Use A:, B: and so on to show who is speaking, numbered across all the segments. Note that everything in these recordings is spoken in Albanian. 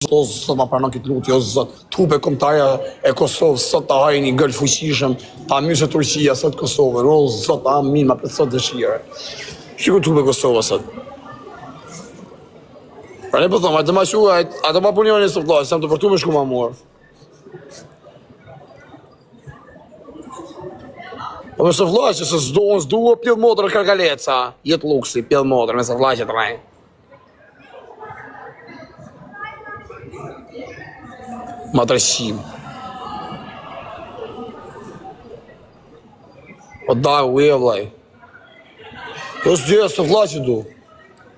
A: O zot, ma pranon këtë lutje, o zot. Tupe kombëtarja e Kosovës, sot ta hajë një gël fuqishëm, ta myshe Turqia sot Kosovën, o zot, amin, ma plotësot dëshirë. Shiko tupe Kosova sot. Pra ne po thom, atë ma shuaj, atë ma punjoni së vllaj, sem të përtu me shku ma morë. Po me së vllaj, që se s'duhe pjellë motrë Karkaleca, jetë luksi, pjellë motrë, me së vllaj që të rajnë. Ma treshim. O da, uje vlaj. Jo s'gjëja së vla që du.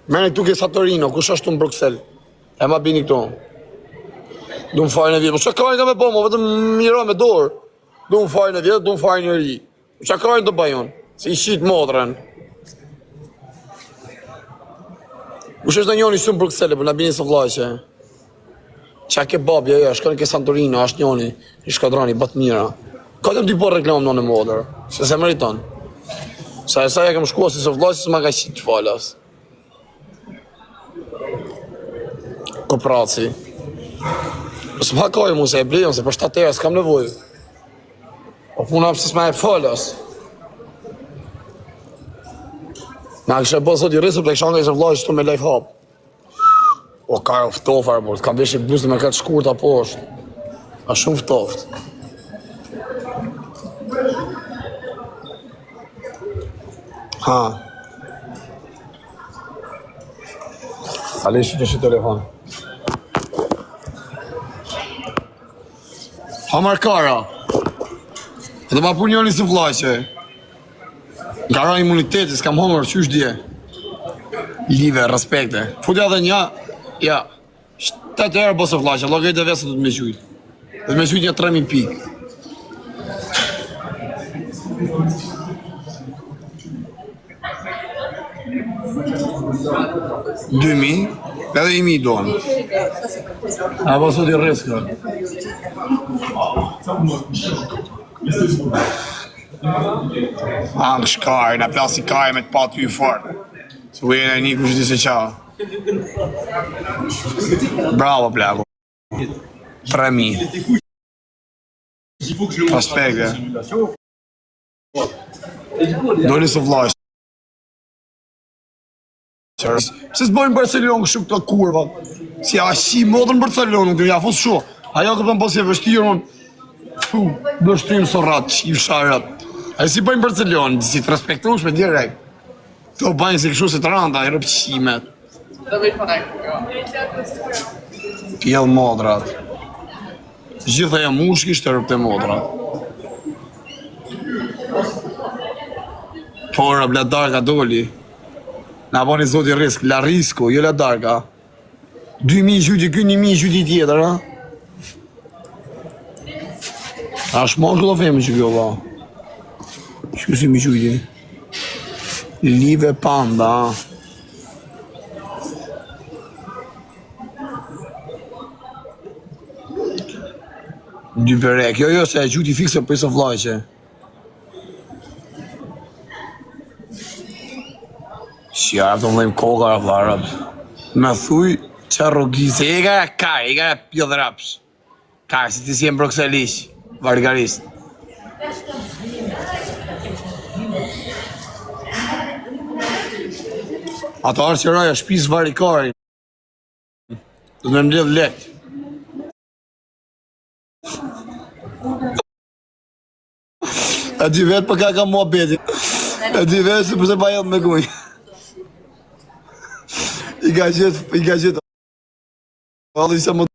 A: Mene këtu ke Satorino, kush ashtu në Bruxelles. E ma bini këtu. Du më fajnë e vjetë. Po që kajnë ka me pomo, vetëm mira me dorë. Du më fajnë e vjetë, du më fajnë e ri. Po që kajnë të bajon, si i shqitë motrën. Kush është në njoni shumë në Bruxelles, për në bini së vla që. Qa ke babja, jo, shkone ke Santorino, ashtë njoni, i shkadrani, batë mira. Ka të më t'i por reklamë në modër, se meriton. Sa e ja kem shkua si së vllaj, si s'ma ka qitë që falas. Kopraci. Po s'ma kaj mu se e blion, se për 7 s'kam nevoj. Po puna pëse s'ma e falas. Na kështë e bëzë sot i rrisë, për e këshanga i së vllaj që tu me life hap. O, ka e ftofar, bërë, ka vesh i buzë me këtë shkurta poshtë. A shumë ftoftë. Ha. Ale shi të telefon. Ha markara. E të ma pun njoni së vlaqe. Nga ra imuniteti, s'kam homër, qysh dje. Live, respekte. Futja dhe nja. Ja, 7 herë bësë vlaqe, logajt e vesë të me qujtë. Dhe me qujtë një 3.000 pikë. $2.000, edhe 1.000 donë. A bësë të i riskë. Angë shkaj, në plasi kaj me të patë ju forë. Se u e në një kush di se qa. Bravo, plako. 3.000. Prospekte. Doli së vlash. Pse s'bojnë Barcelonë kështu këto kurva? Si a shi modën Barcelonë, këtë ja fos shu. Ajo këpën pas e vështirë, dështrim së ratë, qif sharat. A si bojnë Barcelonë, si të respektushme direkt. Këto bajnë si kështu se të randa, i rëpqimet. Pjellë modrat. Gjitha e mushki shtë rëpte modrat. Por, bla darka doli. Na bani zoti risk, la risko, jo la darka. 2.000 gjyti kë, 1.000 gjyti tjetër, ha? A shmosh do femi që kjo, va? Shku si mi gjyti. Live panda, ha? Dy berek, jo, se e gjuti fikse për isë vlajqe. Shjarë të mdhejmë kokar a vlarab. Me thuj që rogise, e ka kaj, e ka pjodhrapsh. Kaj, si ti si e më Bruxellish, vargarist. Ato arë që raja shpis varikarin. Do me mdjedh lekt. E dy vetë për ka mua betin. E dy vetë se përse pa jetë me kuj. I ka gjithë. Valë i se më